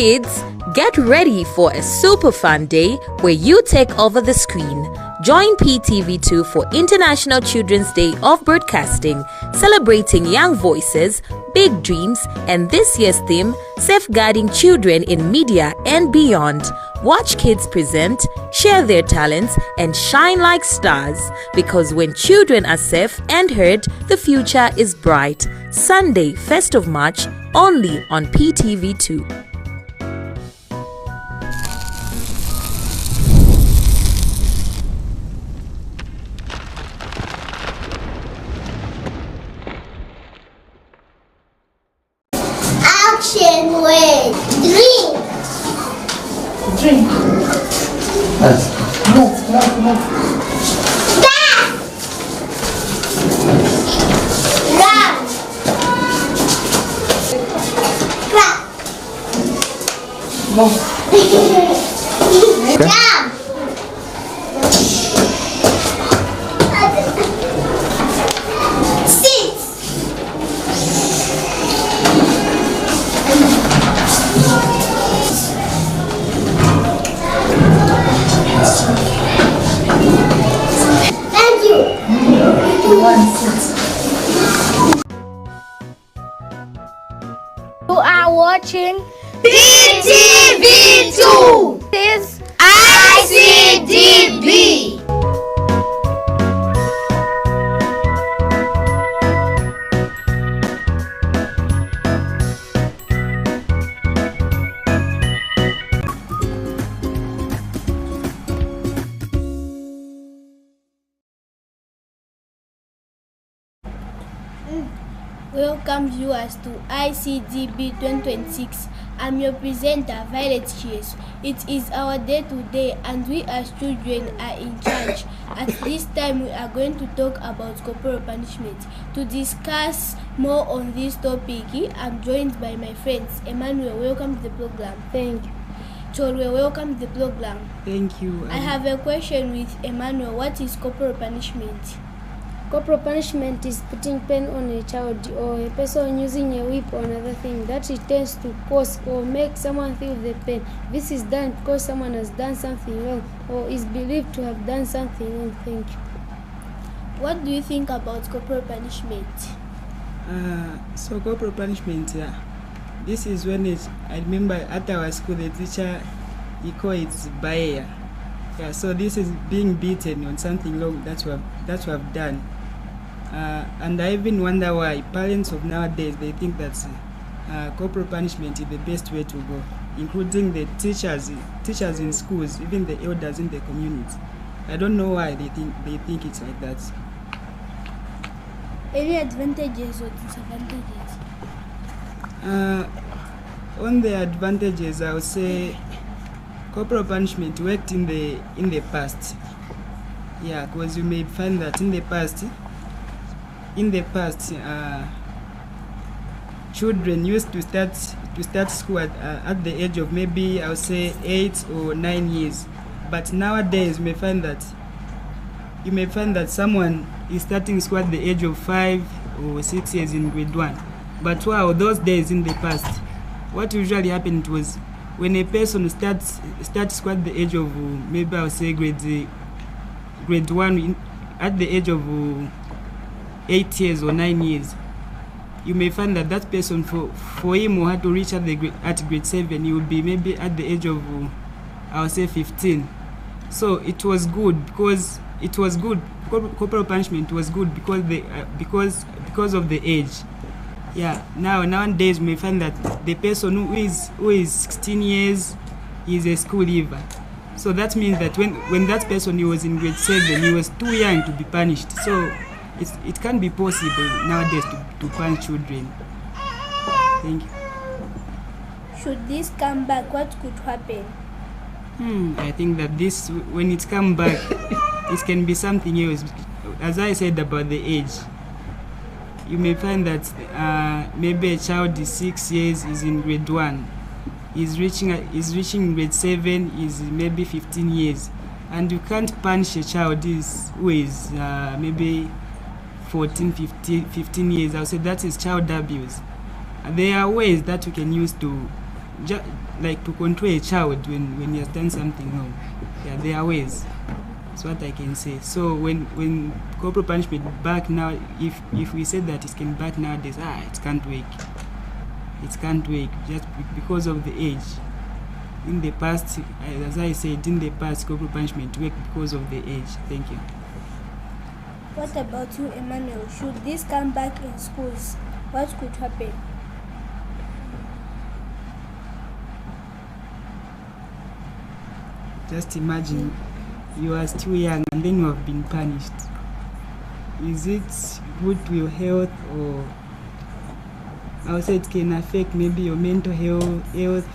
Kids, get ready for a super fun day where you take over the screen. Join PTV2 for International Children's Day of Broadcasting, celebrating young voices, big dreams, and this year's theme, safeguarding children in media and beyond. Watch kids present, share their talents, and shine like stars. Because when children are safe and heard, the future is bright. Sunday, 1st of March, only on PTV2. Action word. Drink. Drink. Move. Back. Run. Clap. Move. Jump. Sit. Thank you. You are watching PTV2. this ICDB. Welcome viewers to ICDB 2026. I'm your presenter, Violet Chase. It is our day today and we as children are in charge. At this time we are going to talk about corporal punishment. To discuss more on this topic, I'm joined by my friends. Emmanuel, welcome to the program. Thank you. Cholwe, welcome to the program. Thank you. I have a question with Emmanuel. What is corporal punishment? Corporal punishment is putting pain on a child or a person using a whip or another thing that it tends to cause or make someone feel the pain. This is done because someone has done something wrong or is believed to have done something wrong. Thank you. What do you think about corporal punishment? So corporal punishment, this is when I remember at our school the teacher, he called it ZAMBIA. So this is being beaten on something wrong that we have done. And I even wonder why parents of nowadays, they think that corporal punishment is the best way to go, including the teachers in schools, even the elders in the community. I don't know why they think it's like that. Any advantages or disadvantages? On the advantages, I would say corporal punishment worked in the past. Yeah, because you may find that in the past, children used to start school at the age of maybe I would say 8 or 9 years. But nowadays you may find that someone is starting school at the age of 5 or 6 years in grade 1. But wow, those days in the past, what usually happened was when a person starts school at the age of maybe I would say grade 1 at the age of 8 years or 9 years, you may find that person for him or her to reach at grade 7, he will be maybe at the age of I would say 15. So it was good because corporal punishment was good because of the age. Yeah. Nowadays we may find that the person who is 16 years is a school leaver. So that means that when that person he was in grade 7, he was too young to be punished. So it can't be possible nowadays to punish children. Thank you. Should this come back, what could happen? I think that this, when it comes back, it can be something else. As I said about the age, you may find that maybe a child is 6 years, is in grade 1, is reaching grade 7, is maybe 15 years, and you can't punish a child who is maybe 14, 15 years. I'll say that is child abuse. There are ways that we can use to like to control a child when he has done something wrong. Yeah, there are ways. That's what I can say. So when corporal punishment back now, if we said that it can back nowadays, it can't work. It can't work just because of the age. In the past, as I said, in the past, corporal punishment worked because of the age. Thank you. What about you, Emmanuel? Should this come back in schools? What could happen? Just imagine you are still young and then you have been punished. Is it good to your health, or I would say it can affect maybe your mental health,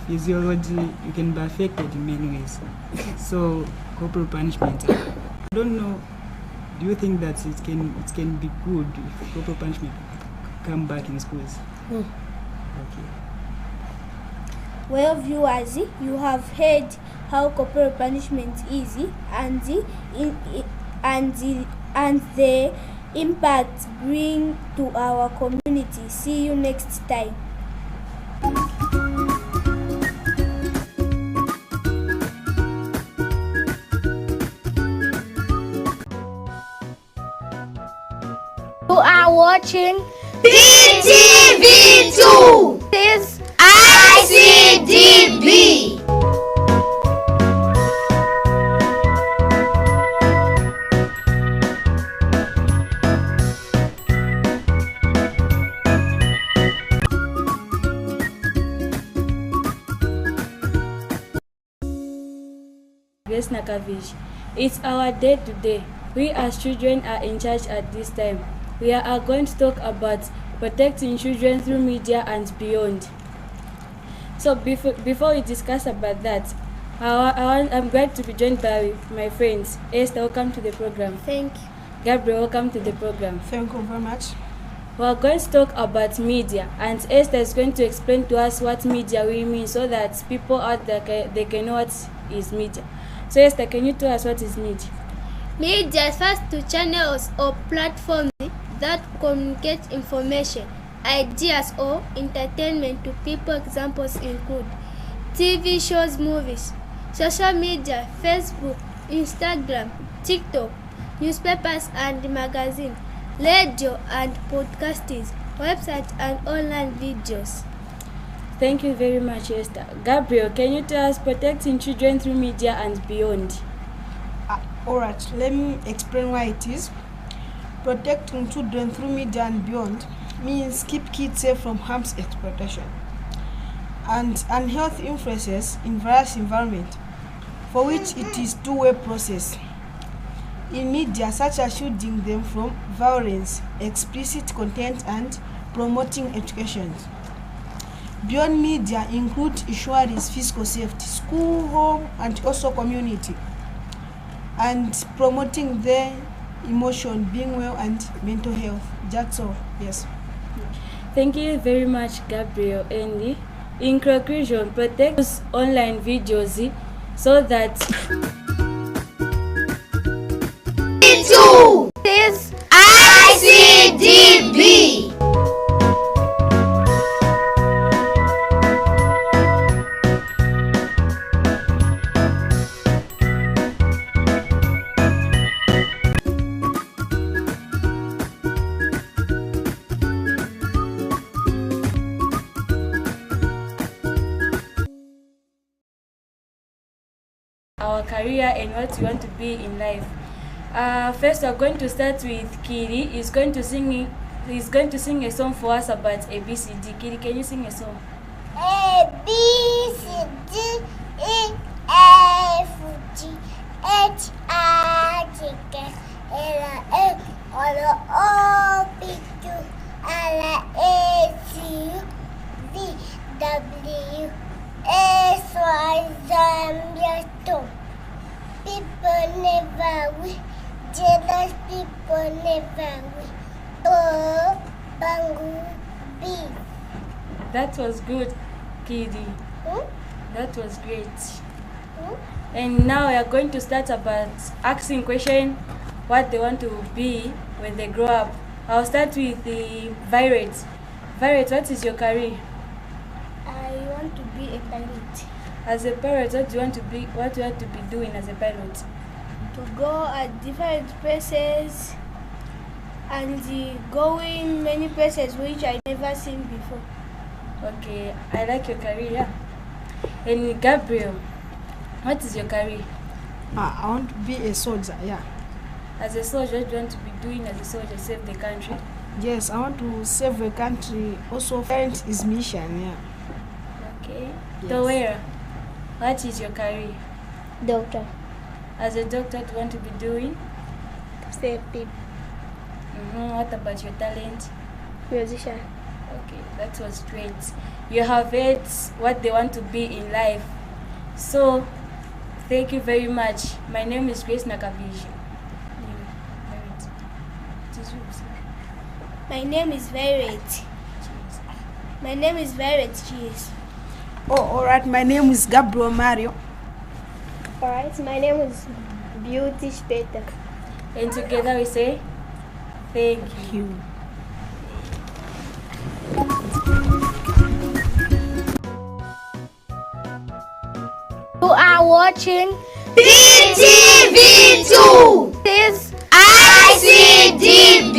physiology? You can be affected in many ways. So corporal punishment, I don't know. Do you think that it can be good if corporal punishment come back in schools? Okay. Well, viewers, you have heard how corporal punishment is and the impact bring to our community. See you next time. You are watching PTV2. this ICDB. Grace Nakavish. It's our day today. We as children are in charge at this time. We are going to talk about protecting children through media and beyond. So before we discuss about that, I'm glad to be joined by my friends. Esther, welcome to the program. Thank you. Gabriel, welcome to the program. Thank you very much. We are going to talk about media, and Esther is going to explain to us what media really means so that people out there they can know what is media. So Esther, can you tell us what is media? Media refers to channels or platforms that communicate information, ideas, or entertainment to people. Examples include TV shows, movies, social media, Facebook, Instagram, TikTok, newspapers and magazines, radio and podcasting, websites and online videos. Thank you very much, Esther. Gabriel, can you tell us protecting children through media and beyond? Alright, let me explain why it is. Protecting children through media and beyond means keep kids safe from harm's exploitation and unhealthy influences in various environments, for which it is two-way process. In media, such as shielding them from violence, explicit content, and promoting education. Beyond media include ensuring physical safety, school, home, and also community, and promoting their emotion, being well, and mental health. That's all. Yes. Thank you very much, Gabriel. And in conclusion, protect those online videos so that this ICDB. our career and what we want to be in life. First, we're going to start with Kiri. He's going to sing a song for us about ABCD. Kiri, can you sing a song? A B C D E F G H I J K L M N O P Q R S T U V W X Y ZAMBIA. People never win. Jealous people never win. Oh, Bangu B. That was good, Kiri. Hmm? That was great. Hmm? And now we are going to start about asking question what they want to be when they grow up. I'll start with the Violet. Violet, what is your career? I want to be a pilot. As a pilot, what do you want to be doing as a pilot? To go at different places and going many places which I never seen before. Okay, I like your career. And Gabriel, what is your career? I want to be a soldier, yeah. As a soldier, what do you want to be doing as a soldier? Save the country? Yes, I want to save the country. Also, parent is mission, yeah. Okay. Yes. Towera, what is your career? Doctor. As a doctor, what do you want to be doing? Save people. What about your talent? Musician. Okay, that was great. You have heard what they want to be in life. So, thank you very much. My name is Grace Nakaviji. My name is Violet. My name is Violet Cheese. Oh, alright, my name is Gabriel Mario. Alright, my name is Beauty Speta. And together we say, thank you. You are watching PTV2. this ICDB.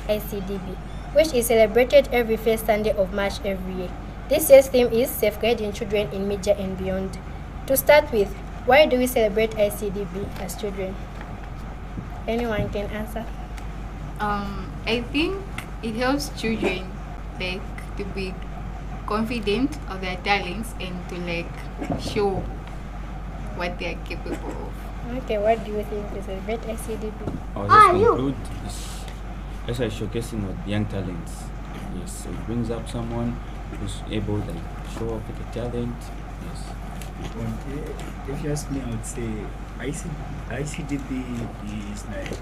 Icdb, which is celebrated every first Sunday of March every year. This year's theme is Safeguarding Children in Media and Beyond. To start with, why do we celebrate Icdb as children? Anyone can answer? I think it helps children to be confident of their talents and to show what they are capable of. Okay, what do you think we celebrate Icdb? As I showcasing of young talents. Yes, so it brings up someone who's able to show off with the talent. Yes. If you ask me, I would say ICDB is like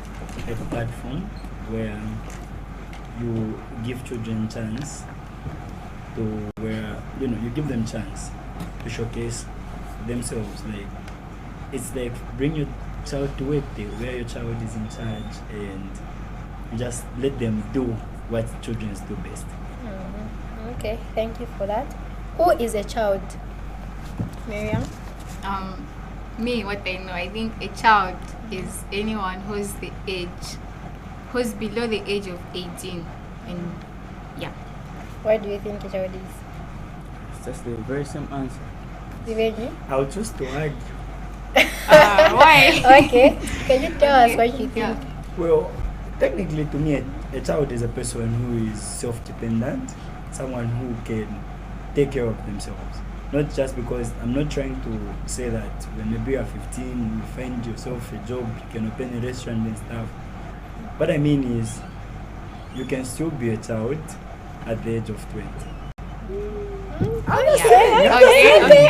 a platform where you give children chance to you give them chance to showcase themselves. It's like bring your child to work day where your child is in charge and just let them do what children do best. Okay, thank you for that. Who is a child? Miriam? Me, what I know, I think a child is anyone who's below the age of 18. And yeah. What do you think a child is? It's just the very same answer. Diveni? I'll choose to argue. Why? Okay, can you tell us what you think? Yeah. Well, technically to me, a child is a person who is self-dependent, someone who can take care of themselves. Not just because I'm not trying to say that when maybe you're 15, you find yourself a job, you can open a restaurant and stuff. What I mean is, you can still be a child at the age of 20.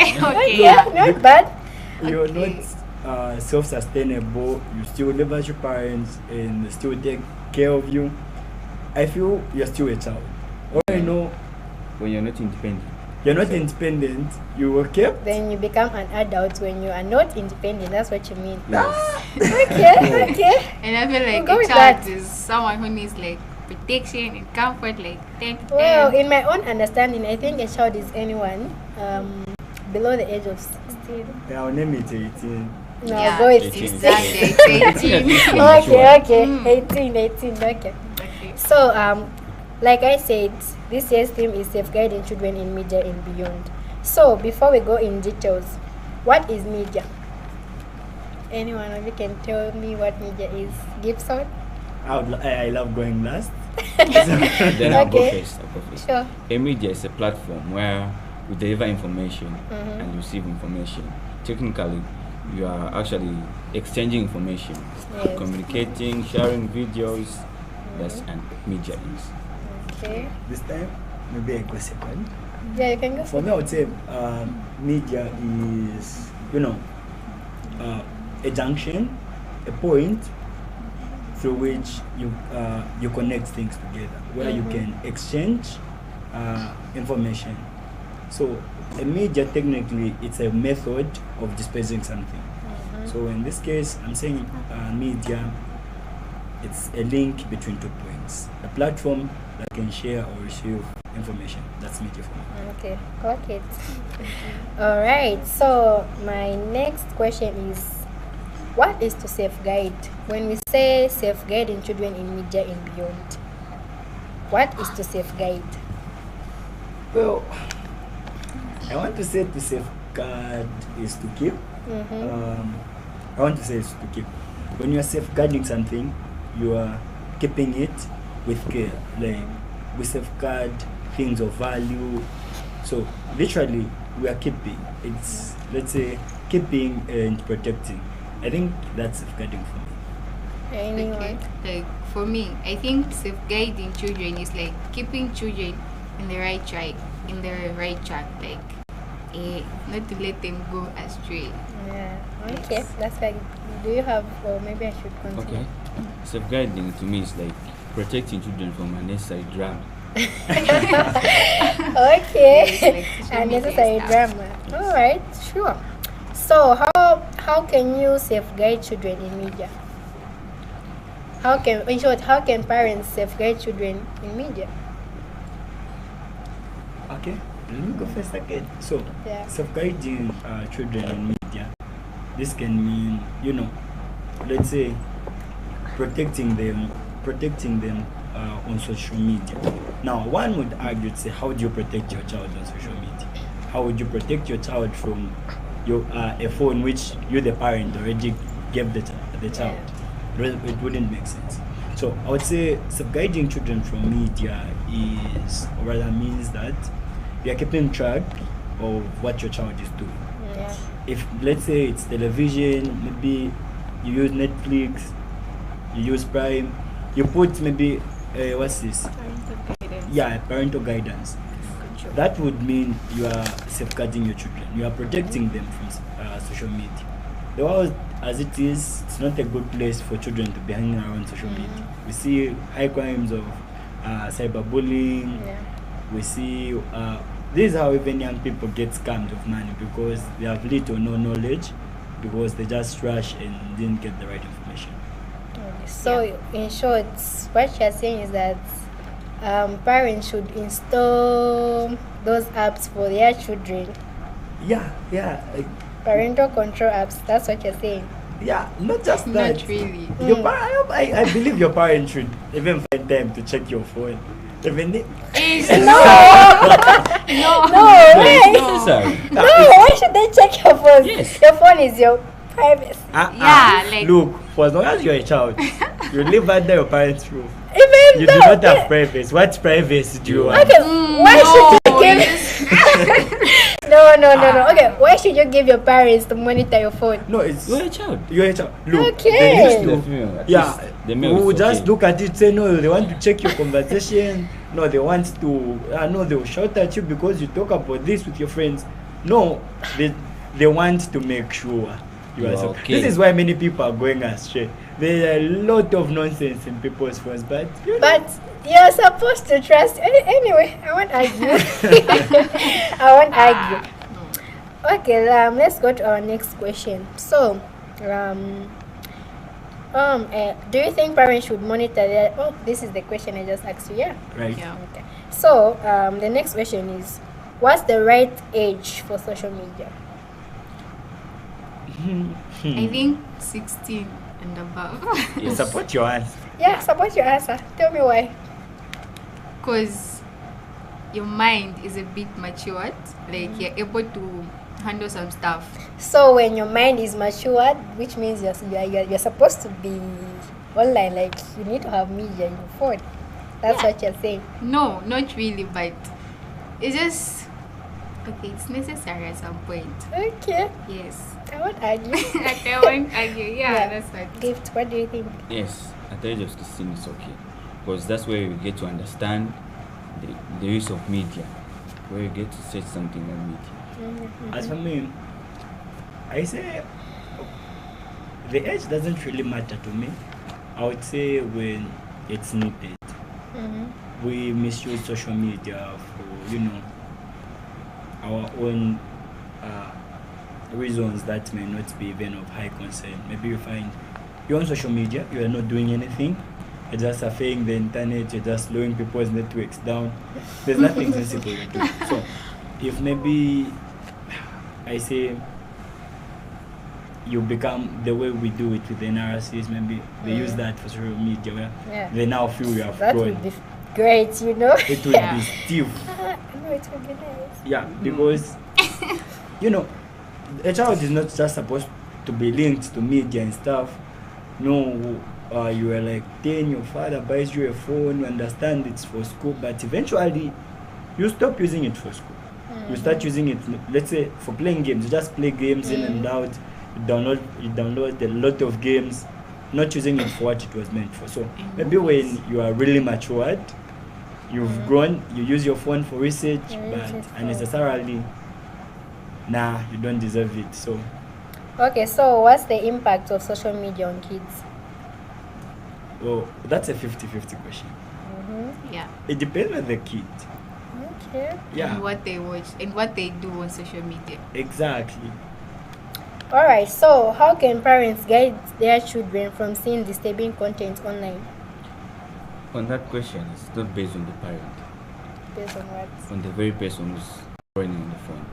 Okay. Yeah, not bad. You're not self-sustainable, you still live as your parents and they still take care of you. I feel you're still a child. All I know, when you're not independent. You're not independent, you were kept. Then you become an adult when you are not independent, that's what you mean. Yes. Okay. And I feel like Go a with child that. is someone who needs protection and comfort, 10 to 10. Well, in my own understanding, I think a child is anyone below the age of 16. Yeah, I'll name it 18. No, Yeah, go with 18. 16. Exactly, 18. Okay. 18, okay. So, like I said, this year's theme is Safeguarding Children in Media and Beyond. So, before we go in details, what is media? Anyone of you can tell me what media is? Gibson? I love going last. Then I'll go Okay. first. Sure. A media is a platform where we deliver information and receive information. Technically, you are actually exchanging information, Yes. communicating, sharing videos. That's and media is. Okay. This time, maybe I go second. Yeah, you can go. For me, I would say media is, a junction, a point through which you connect things together, where you can exchange information So a media, technically, it's a method of dispensing something. So in this case, I'm saying media, it's a link between 2 points. A platform that can share or receive information. That's media for me. Okay, got it. All right. So my next question is, what is to safeguard? When we say safeguarding children in media and beyond, what is to safeguard? Well, I want to say to safeguard is to keep. I want to say is to keep. When you are safeguarding something, you are keeping it with care. Like, we safeguard things of value. So literally, we are keeping. It's, let's say, keeping and protecting. I think that's safeguarding for me. Anyone? Okay. Like for me, I think safeguarding children is like keeping children in the right track, like not to let them go astray. Yeah. Okay, that's like. Do you have, or maybe I should continue? Okay. Safeguarding to me is like protecting children from unnecessary drama. Okay. Unnecessary drama. All right, sure. So how can you safeguard children in media? In short, how can parents safeguard children in media? Okay, let me go first again. So, Yeah. safeguarding children in media, this can mean, let's say, protecting them on social media. Now, one would argue to say, how do you protect your child on social media? How would you protect your child from a phone which you, the parent, already gave the child? It wouldn't make sense. So I would say safeguarding children from media is, or rather means that you are keeping track of what your child is doing. Yeah. If, let's say, it's television, maybe you use Netflix, you use Prime, you put maybe what's this? Parental guidance. That would mean you are safeguarding your children. You are protecting them from social media. The world as it is, it's not a good place for children to be hanging around social media. We see high crimes of cyberbullying. Yeah. We see this is how even young people get scammed of money, because they have little or no knowledge, because they just rush and didn't get the right information. So in short, what you're saying is that parents should install those apps for their children. Yeah. Like, Parental control apps. That's what you're saying. yeah, not just that. Not really. I believe your parents should even find time to check your phone. Even No, wait. No, why should they check your phone? Yes. Your phone is your privacy. Like look, for as long as you're a child, you live under your parents' roof. Even You though do not have privacy. What privacy do you want? Okay, why should you give? No. Okay, why should you give your parents to monitor your phone? No, it's You're a child. you're a child. Look, Okay. they used to. Female, at Yeah, least the male we is will just okay. look at it, say no, they want to check your conversation. No, they want to. No, they will shout at you because you talk about this with your friends. No, they want to make sure you are. Okay. This is why many people are going astray. There are a lot of nonsense in people's phones, but But you're supposed to trust. Anyway, I won't argue. Okay, let's go to our next question. So, do you think parents should monitor their? Oh, this is the question I just asked you. Yeah. right. Yeah. Okay. So, the next question is, what's the right age for social media? I think 16 and above. You support your answer. Yeah, support your answer. Tell me why. Because your mind is a bit matured, like you're able to handle some stuff. So when your mind is matured, which means you're supposed to be online, like you need to have media in your phone. That's what you're saying. No, not really, but it's just okay. It's necessary at some point. Okay. Yes. I won't argue. I won't argue. Yeah, that's what. Gift, what do you think? Yes, at the age of 16 it's okay, because that's where you get to understand the use of media, where you get to search something on media. As for me, I say the age doesn't really matter to me. I would say when it's needed. We misuse social media for, our own reasons that may not be even of high concern. Maybe you find you're on social media, you are not doing anything, you're just surfing the internet, you're just slowing people's networks down. There's nothing sensible to do. So if maybe I say you become the way we do it with the NRCs, maybe they use that for social media where they now feel we have that grown. would be great, you know. It would be stiff. No, it would be nice. Yeah, because you know, a child is not just supposed to be linked to media and stuff. No, you are like 10, your father buys you a phone, you understand it's for school, but eventually you stop using it for school. You start using it, let's say, for playing games. You just play games in and out. You download a lot of games, not using it for what it was meant for. So maybe when you are really matured, you've grown, you use your phone for research, but unnecessarily, nah, you don't deserve it. So Okay, so what's the impact of social media on kids? well, that's a 50-50 question. Yeah. It depends on the kid. Okay. Yeah, And what they watch and what they do on social media. exactly. All right. So how can parents guide their children from seeing disturbing content online? On that question, it's not based on the parent, Based on what? on the very person who's running on the phone.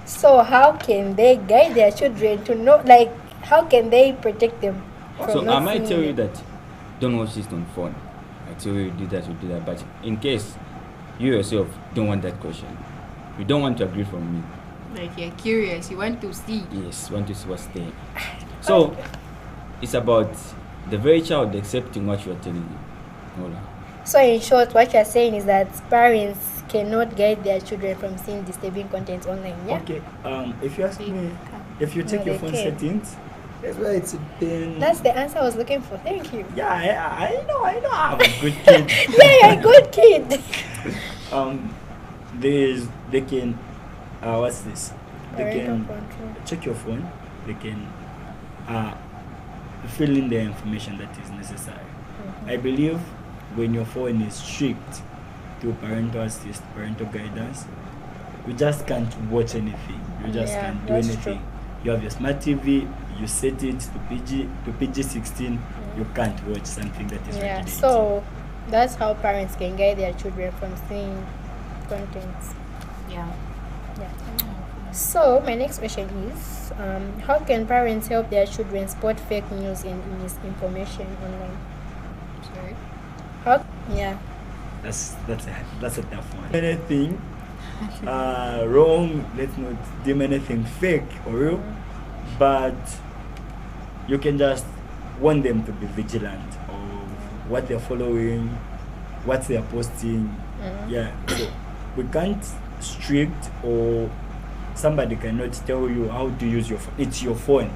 So how can they guide their children to know? Like, how can they protect them from So not I might seeing tell you it? that don't watch this on phone. I tell you do that, you do that. But in case you yourself don't want that question, you don't want to agree from me. Like you're curious, you want to see. Yes, want to see what's there. So it's about the very child accepting what you are telling you. Hold on. So in short, what you're saying is that parents cannot guide their children from seeing disturbing content online. Yeah. Okay. If you ask me, if you check No, your they phone can. settings, that's where it's been. That's the answer I was looking for. Thank you. Yeah, I know. I'm a good kid. Yeah, you're a good kid. They can, what's this? They Parental can control. check your phone. They can fill in the information that is necessary. I believe when your phone is strict to parental assist, parental guidance, you just can't watch anything. You just Yeah, can't do that's anything. true. You have your smart TV. You set it to PG-16. You can't watch something that is Yeah. rated So that's how parents can guide their children from seeing contents. Yeah. Yeah. So my next question is, how can parents help their children spot fake news and misinformation online? Sorry. How? Yeah. That's a tough one. Anything wrong, let's not deem anything fake or real, but you can just want them to be vigilant of what they're following, what they're posting. Yeah, so we can't strict, or somebody cannot tell you how to use your phone. It's your phone.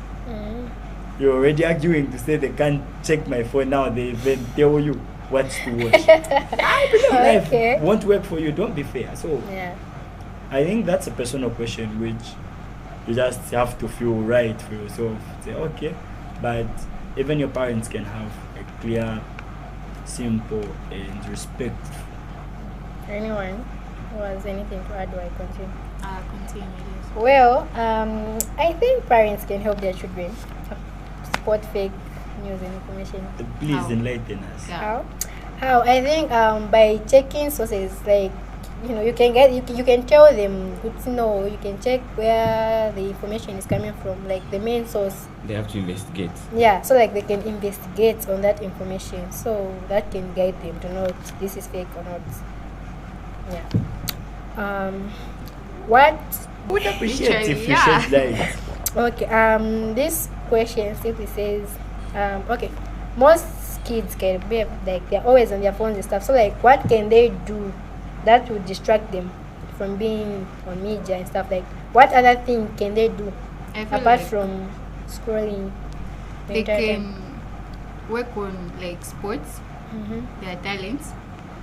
You're already arguing to say they can't check my phone now. They even tell you what to watch. I believe Okay. life won't work for you. Don't be fair. So Yeah. I think that's a personal question which you just have to feel right for yourself. Say okay, but even your parents can have a clear, simple, and respectful. Anyone who has anything to add, or I continue? Continue. Yes. Well, I think parents can help their children spot fake news and information. Please How? enlighten us. Yeah. How? I think by checking sources, like, you know, you can tell them good to know. You can check where the information is coming from, like the main source. They have to investigate. Yeah, so like they can investigate on that information, so that can guide them to know if this is fake or not. Yeah. What? Would appreciate if Literally, you yeah. shed light. Okay. This question simply says, okay, most kids can be like they're always on their phones and stuff. So like, what can they do that would distract them from being on media and stuff? Like, what other thing can they do I feel apart like from scrolling? the they entire can time? work on like sports, their talents,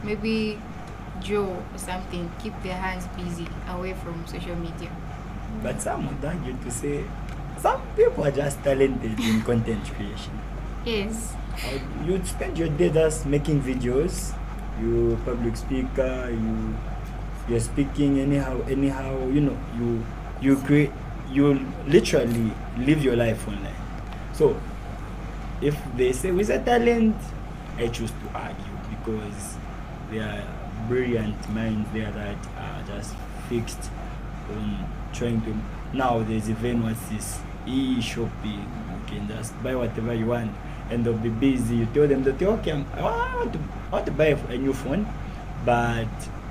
maybe draw or something, keep their hands busy away from social media. But some would argue to say some people are just talented in content creation. Yes. You'd spend your day just making videos. You public speaker, you you're speaking anyhow, you literally live your life online. So if they say with a talent, I choose to argue because there are brilliant minds there that are just fixed on trying to. Now there's even what's this e-shopping. You can just buy whatever you want and they'll be busy. You tell them that okay, I want to buy a new phone, but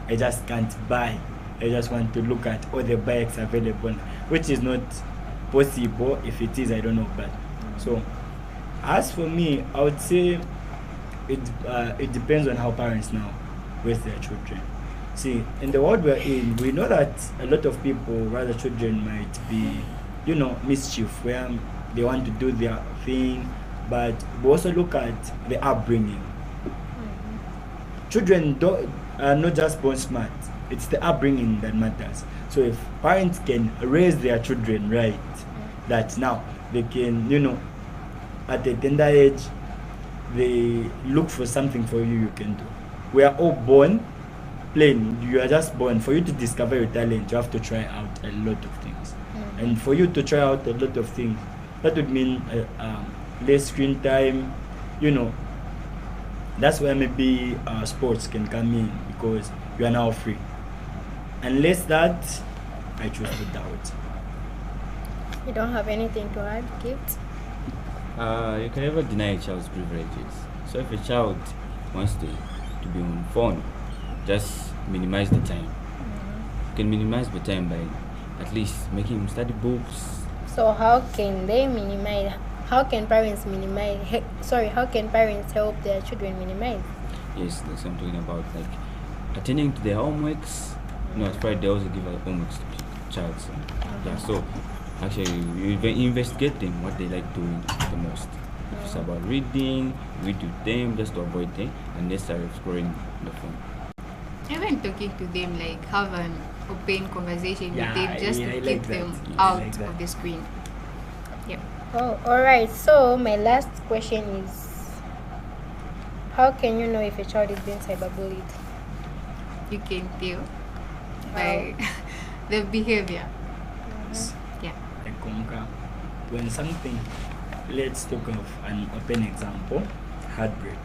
I just can't buy. I just want to look at all the bikes available, which is not possible. If it is, I don't know. But so as for me, I would say it depends on how parents now raise their children. See, in the world we're in, we know that a lot of people, rather children, might be, mischief, where they want to do their thing, but we also look at the upbringing. Children are not just born smart, it's the upbringing that matters. So if parents can raise their children right, that now they can, at a tender age, they look for something for you can do. We are all born plain. You are just born. For you to discover your talent, you have to try out a lot of things. And for you to try out a lot of things, that would mean less screen time. That's where maybe sports can come in because you are now free. Unless that, I choose to doubt. You don't have anything to add, Gift? You can never deny a child's privileges. So if a child wants to be on phone, just minimize the time. You can minimize the time by at least making him study books. So how can they minimize? How can parents minimize? How can parents help their children minimize? Yes, that's what I'm talking about. Like attending to their homeworks. At Friday they also give homeworks to child. So, yeah. So actually, you investigate them what they like doing the most. It's about read with them just to avoid them, and they start exploring the phone. Even talking to them, like have an open conversation with them, just to keep them out of the screen. Yeah. Oh, all right. So my last question is, how can you know if a child is being cyberbullied? You can tell by the behavior. Yeah. When something, let's talk of an open example, heartbreak.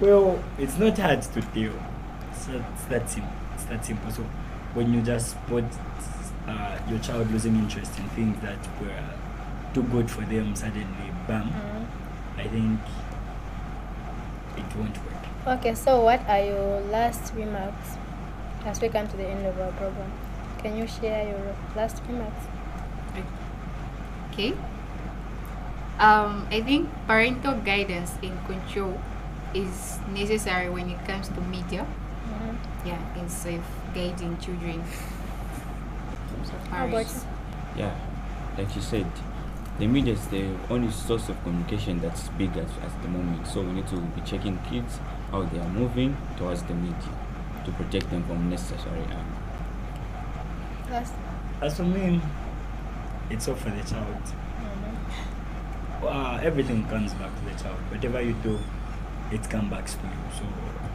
Well, it's not hard to tell. It's that simple. So when you just put your child losing interest in things that were too good for them, suddenly, bam, I think it won't work. Okay, so what are your last remarks as we come to the end of our program? Can you share your last remarks? Okay. I think parental guidance and control is necessary when it comes to media. Yeah, in safe guiding children. So parents. Yeah, like you said, the media is the only source of communication that's big at the moment. So we need to be checking kids how they are moving towards the media to protect them from necessary harm. Yes. As for me, it's all for the child. Everything comes back to the child. Whatever you do, it comes back to you. So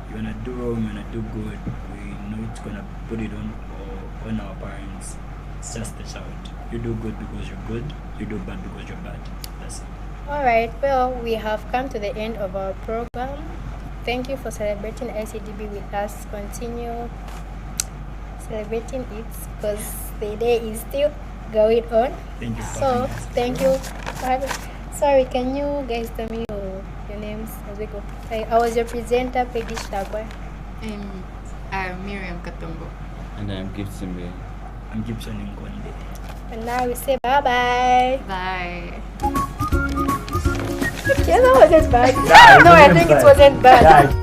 you wanna do wrong, you wanna do good. We know it's gonna put it on our parents. It's just the child. You do good because you're good. You do bad because you're bad. That's it. All right. Well, we have come to the end of our program. Thank you for celebrating Icdb with us. Continue celebrating it because the day is still going on. Thank you. So thank you for having. Sorry, can you guys tell me your names as we go? I was your presenter, Peggy Shagwa. And I'm Miriam Katombo. And I'm Gift Simbe. I'm Gibson Nkonde. And now we say bye-bye. Bye. Yeah, that wasn't bad. Yeah, No, I think it wasn't bad. Yeah.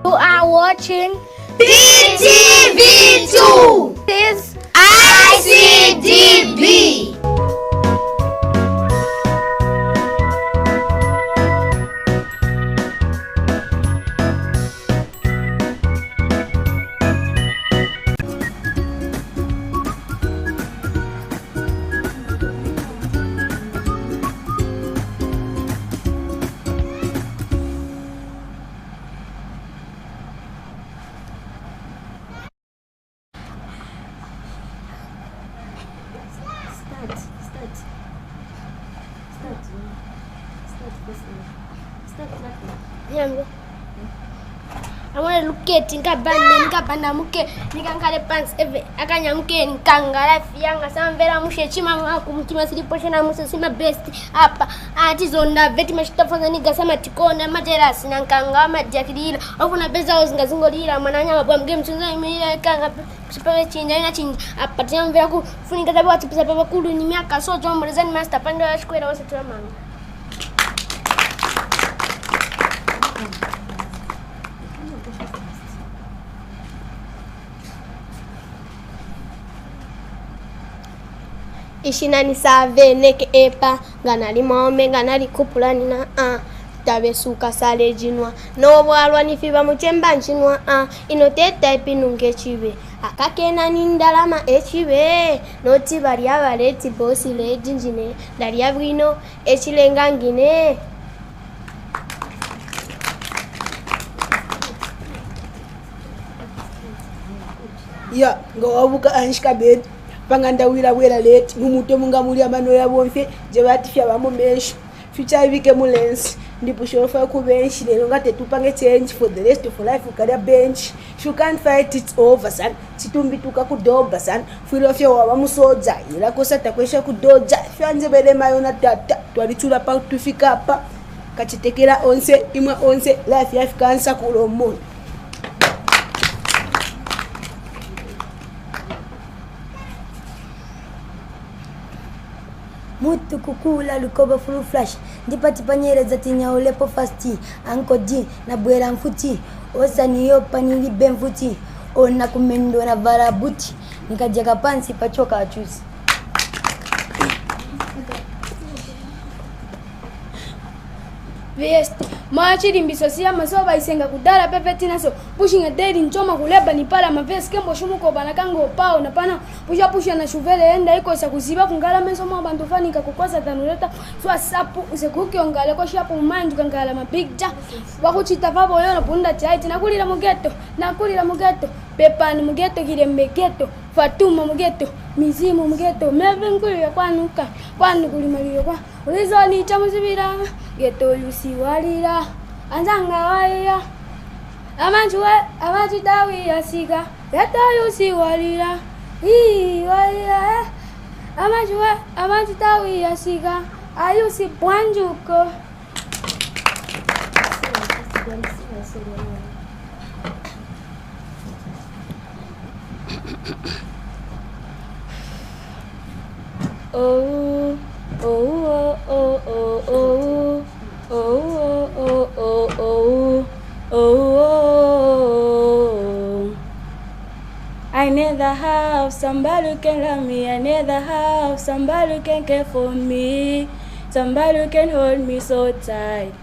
You are watching PTV2 is ICDB. I want to look at Nikabanda Muke, Nikankale pants, Akanyamuke, Kanga, Fianga, Samvera Mushe, Chima, Kumtima, Portion, Musima best up. Artist on the Vetimashta for the Nigasama Ticona, Materas, Nankanga, Jackie, open a bezos, Gazungolira, Manana, Bomb Games, Kanga, Change, a Patian Vaku, Funika, Papa, Nimaka, so John Brazan Master Panda Square was a German. Ishinani save neke epa ganali maome ganali kupulani na tabe suka sale jinwa no bwalwa nifiba muchemba nchinwa inoteta epinunge chibe akakena nindalama echibe noti bali abaleti bosi ledi njine dali abwino echilenga ngine ya ngawabuka anshika bed panganda wira late mumuto munga muri amano yabonfe je batifya bamo menshi future ibike mulensi ndipo shofa ku benshi lero ngate tupange change for the rest of life ukada bench you can't fight it over san chitumbi tukakudoba san firo fyo waba musoja ila kosa takwesha kudoja fyanje bele mayona tata twalitula pa tufika hapa kachitekera onse imwe onse life yafikansa kulomo Mutu kukula lukoba full flash ndipati panyere zatinya olepo fasti anko di na bwera mfuti osa niyopa nilibe mfuti ona kumendo na varabuti nikajaka pansi pachoka achuzi Veste, machi limbisosia masoba isenga kudala pepetina so pushing a dead in choma kuleba ni pala mavesi kembo shumuko banakango pao na pana pusha na shuvele enda iko sa kuziba kungala meso mwa bantu fani kakukosa tanuleta so sapu usekuki ongale ko shapu mind kangala mabigja wakuchita vabo yona punda chaiti nakulira mugeto pepani mugeto kirembe geto Fatuma mugeto mizimu mugeto mevengulu ya kwanuka kwanu kulimaliro kwa ulizo ni chamuzibira geto yusiwalira anzanga waya amanju dawi yasiga geto yusiwalira walira amanju dawi yasiga ayusi bwanjuko Oh, oh, oh, oh, oh, oh, oh, oh, oh, oh, oh, oh. I never have somebody who can love me. I never have somebody who can care for me. Somebody who can hold me so tight.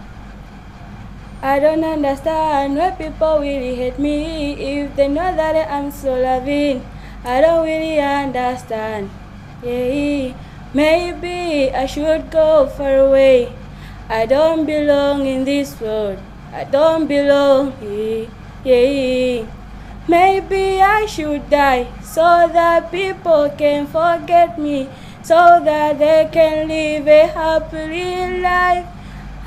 I don't understand why people really hate me if they know that I'm so loving. I don't really understand. Yeah, maybe I should go far away. I don't belong in this world. I don't belong here. Yeah, maybe I should die so that people can forget me, so that they can live a happy life.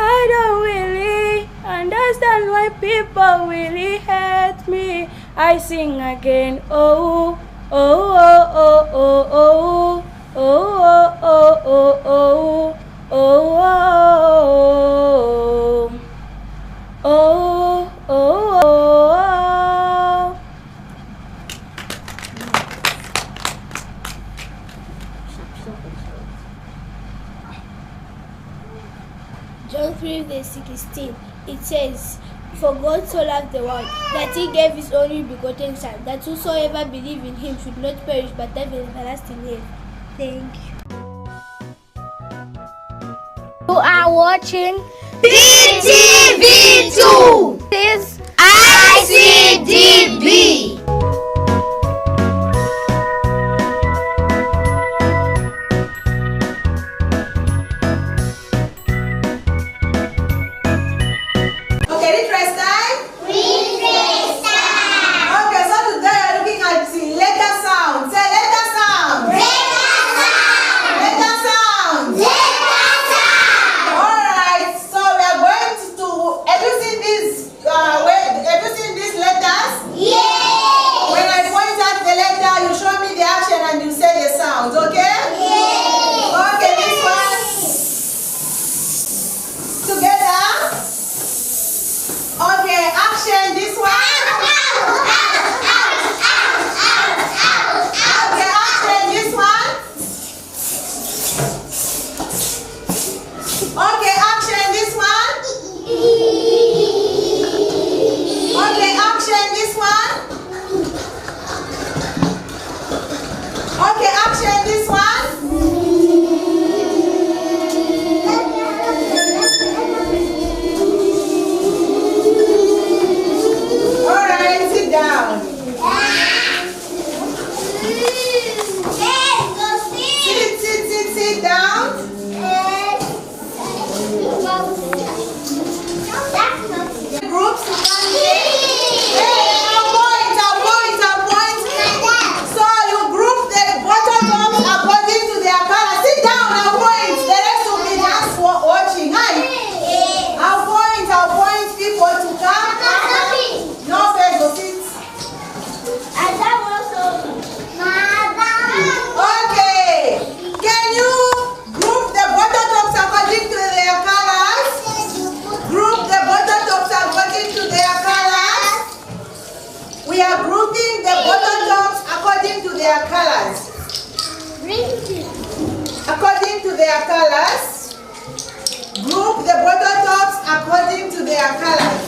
I don't really understand why people really hate me. I sing again. Oh, oh, oh, oh, oh, oh. Oh, oh, oh, oh, oh, oh, oh, oh, oh, oh. John 3:16, it says, For God so loved the world, that he gave his only begotten Son, that whosoever believe in him should not perish but have everlasting life. Thank you. You are watching PTV2. This is ICDB. According to their colors. Group the bottle tops according to their colors.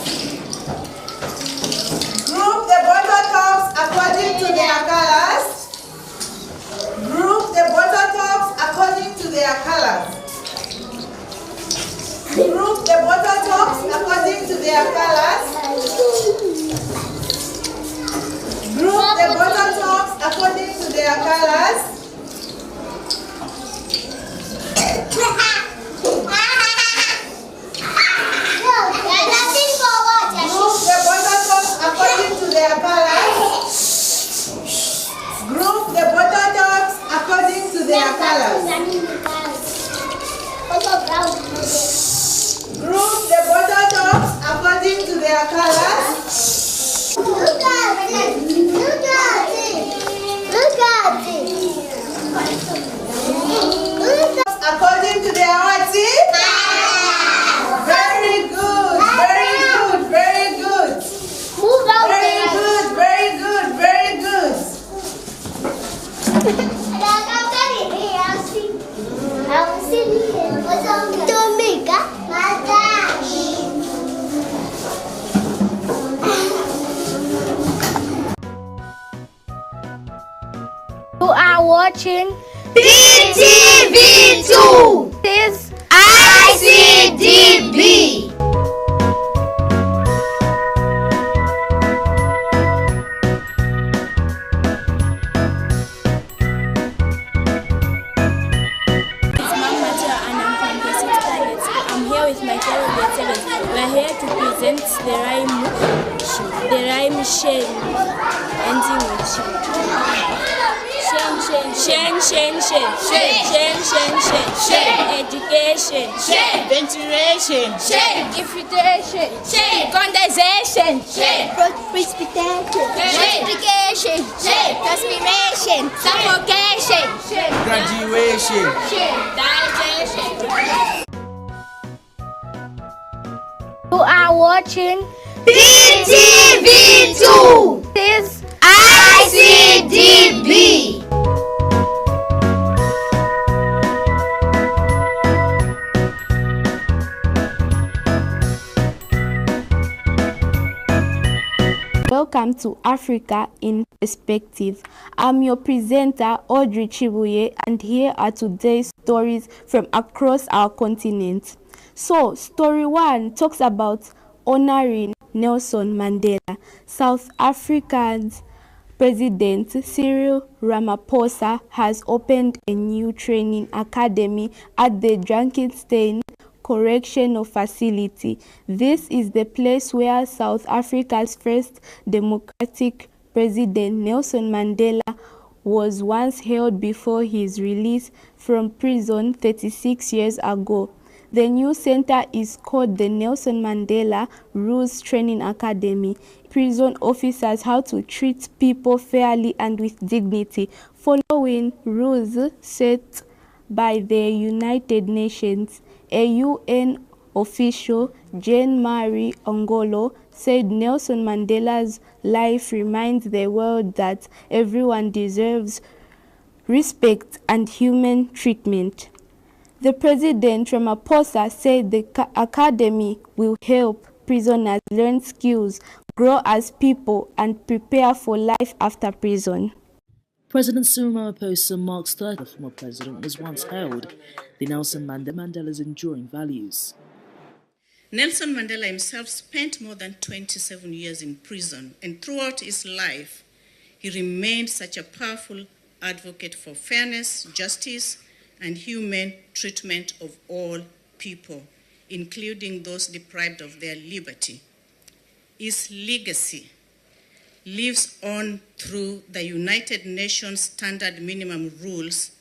Group the bottle tops according to their colors. Group the bottle tops according to their colors. Group the bottle tops according to their colors. Group the bottle tops according to their colors. Group the bottle tops according to their colors. Group the bottle tops according to their colors. Look at it. Look at it. Look at it. According to their what? Very good. Very good. Very good. Move out. Very good. Very good. Very good. You are watching PTV2. This is ICDB. With my fellow grade 7, we are here to present the rhyme Shen, ending with Shen. Shen, Shen, Shen, Shen, Shen, Shen, Shen, Shen, education, Shen, ventilation, Shen, infiltration, Shen, condensation, Shen, precipitation, multiplication, Shen, transpiration, suffocation, Shen, graduation, Shen, digestion. You are watching PTV2. This is ICDB. welcome to Africa in Perspective. I'm your presenter, Audrey Chibuye, and here are today's stories from across our continent. So, story 1 talks about honoring Nelson Mandela. South Africa's President Cyril Ramaphosa has opened a new training academy at the Drakenstein Correctional Facility. This is the place where South Africa's first democratic president, Nelson Mandela, was once held before his release from prison 36 years ago. The new center is called the Nelson Mandela Rules Training Academy. Prison officers how to treat people fairly and with dignity, following rules set by the United Nations. A UN official, Jean-Marie Ongolo, said Nelson Mandela's life reminds the world that everyone deserves respect and human treatment. The President Ramaphosa said the academy will help prisoners learn skills, grow as people, and prepare for life after prison. President Cyril Ramaphosa marks third former president was once held. The Nelson Mandela's enduring values. Nelson Mandela himself spent more than 27 years in prison, and throughout his life, he remained such a powerful advocate for fairness, justice, and human treatment of all people, including those deprived of their liberty. His legacy lives on through the United Nations Standard Minimum Rules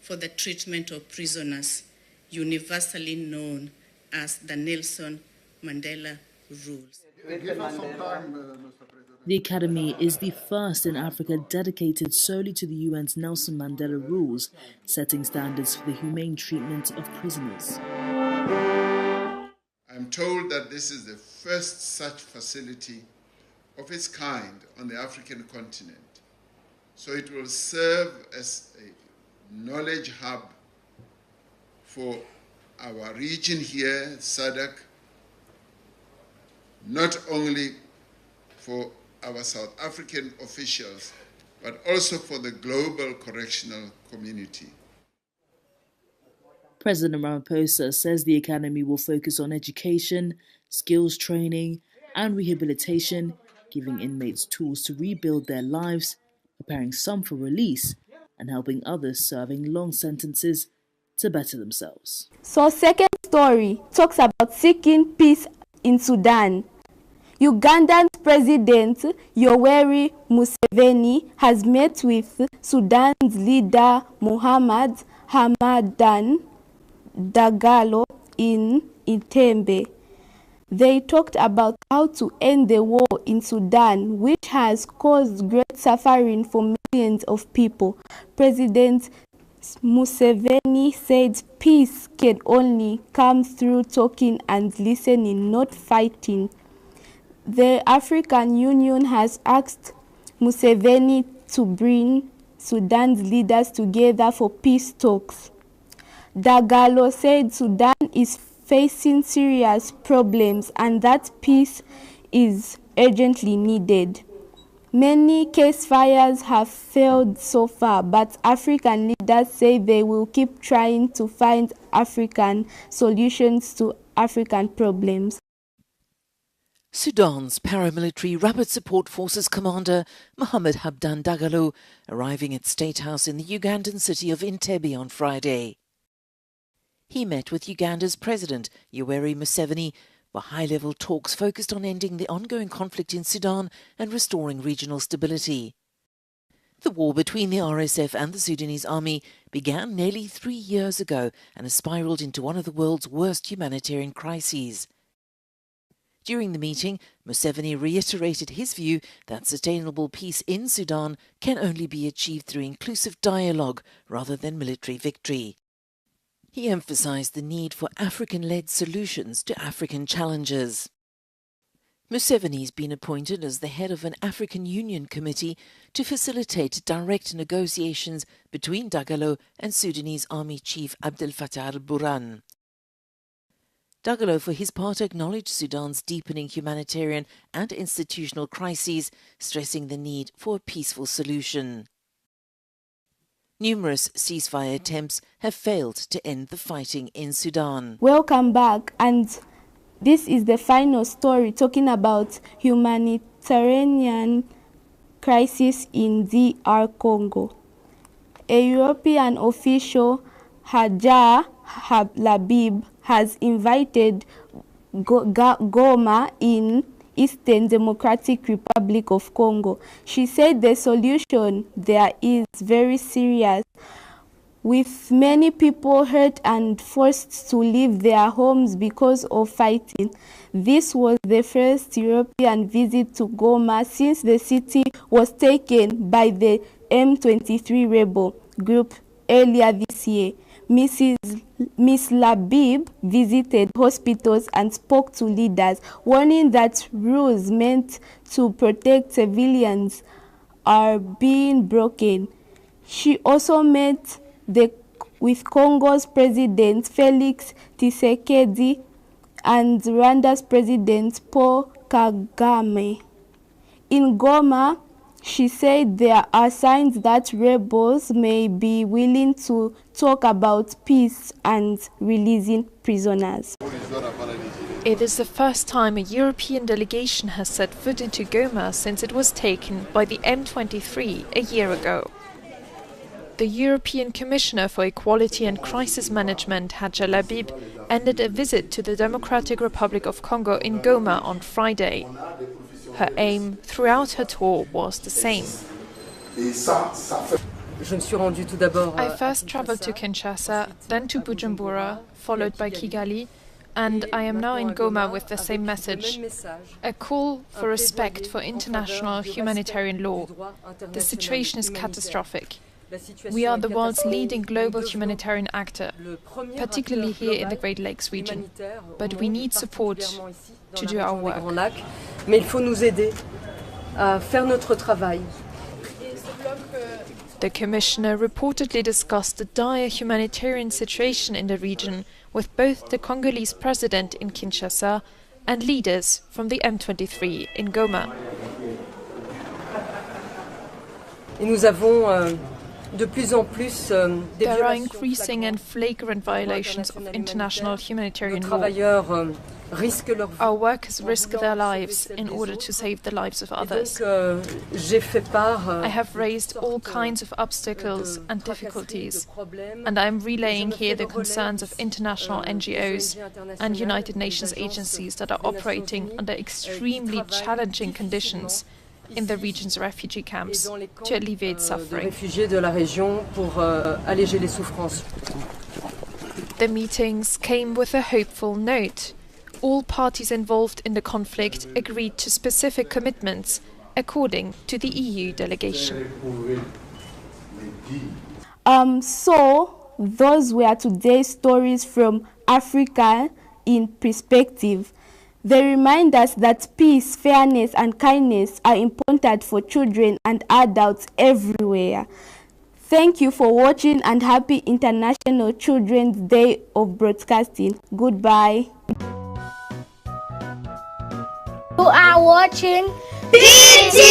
for the treatment of prisoners, universally known as the Nelson Mandela Rules. The Academy is the first in Africa dedicated solely to the UN's Nelson Mandela Rules, setting standards for the humane treatment of prisoners. I'm told that this is the first such facility of its kind on the African continent. So it will serve as a knowledge hub for our region here, SADC, not only for our South African officials, but also for the global correctional community. President Ramaphosa says the Academy will focus on education, skills training, and rehabilitation, giving inmates tools to rebuild their lives, preparing some for release, and helping others serving long sentences to better themselves. So, second story talks about seeking peace in Sudan. Ugandan President Yoweri Museveni has met with Sudan's leader Mohamed Hamadan Dagalo in Entebbe. They talked about how to end the war in Sudan, which has caused great suffering for millions of people. President Museveni said peace can only come through talking and listening, not fighting. The African Union has asked Museveni to bring Sudan's leaders together for peace talks. Dagalo said Sudan is facing serious problems and that peace is urgently needed. Many ceasefires have failed so far, but African leaders say they will keep trying to find African solutions to African problems. Sudan's paramilitary Rapid Support Forces commander Mohamed Hamdan Dagalo arriving at State House in the Ugandan city of Entebbe on Friday. He met with Uganda's President Yoweri Museveni, where high-level talks focused on ending the ongoing conflict in Sudan and restoring regional stability. The war between the RSF and the Sudanese army began nearly 3 years ago and has spiraled into one of the world's worst humanitarian crises. During the meeting, Museveni reiterated his view that sustainable peace in Sudan can only be achieved through inclusive dialogue rather than military victory. He emphasized the need for African-led solutions to African challenges. Museveni has been appointed as the head of an African Union committee to facilitate direct negotiations between Dagalo and Sudanese Army Chief Abdel Fattah al-Burhan. Dagalo, for his part, acknowledged Sudan's deepening humanitarian and institutional crises, stressing the need for a peaceful solution. Numerous ceasefire attempts have failed to end the fighting in Sudan. Welcome back, and this is the final story talking about humanitarian crisis in DR Congo. A European official, Hajar Labib, has invited Goma in Eastern Democratic Republic of Congo. She said the solution there is very serious, with many people hurt and forced to leave their homes because of fighting. This was the first European visit to Goma since the city was taken by the M23 rebel group earlier this year. Miss Labib visited hospitals and spoke to leaders, warning that rules meant to protect civilians are being broken. She also met with Congo's President Felix Tshisekedi and Rwanda's President Paul Kagame. In Goma, she said there are signs that rebels may be willing to talk about peace and releasing prisoners. It is the first time a European delegation has set foot into Goma since it was taken by the M23 a year ago. The European Commissioner for Equality and Crisis Management, Hajar Labib, ended a visit to the Democratic Republic of Congo in Goma on Friday. Her aim throughout her tour was the same. I first traveled to Kinshasa, then to Bujumbura, followed by Kigali, and I am now in Goma with the same message, a call for respect for international humanitarian law. The situation is catastrophic. We are the world's leading global humanitarian actor, particularly here in the Great Lakes region, but we need support to do our work. The Commissioner reportedly discussed the dire humanitarian situation in the region with both the Congolese president in Kinshasa and leaders from the M23 in Goma. There are increasing and flagrant violations of international humanitarian law. Our workers risk their lives in order to save the lives of others. I have raised all kinds of obstacles and difficulties, and I am relaying here the concerns of international NGOs and United Nations agencies that are operating under extremely challenging conditions in the region's refugee camps to alleviate suffering. The meetings came with a hopeful note. All parties involved in the conflict agreed to specific commitments, according to the EU delegation. So, those were today's stories from Africa in Perspective. They remind us that peace, fairness, and kindness are important for children and adults everywhere. Thank you for watching, and happy International Children's Day of Broadcasting. Goodbye. You are watching PTV2.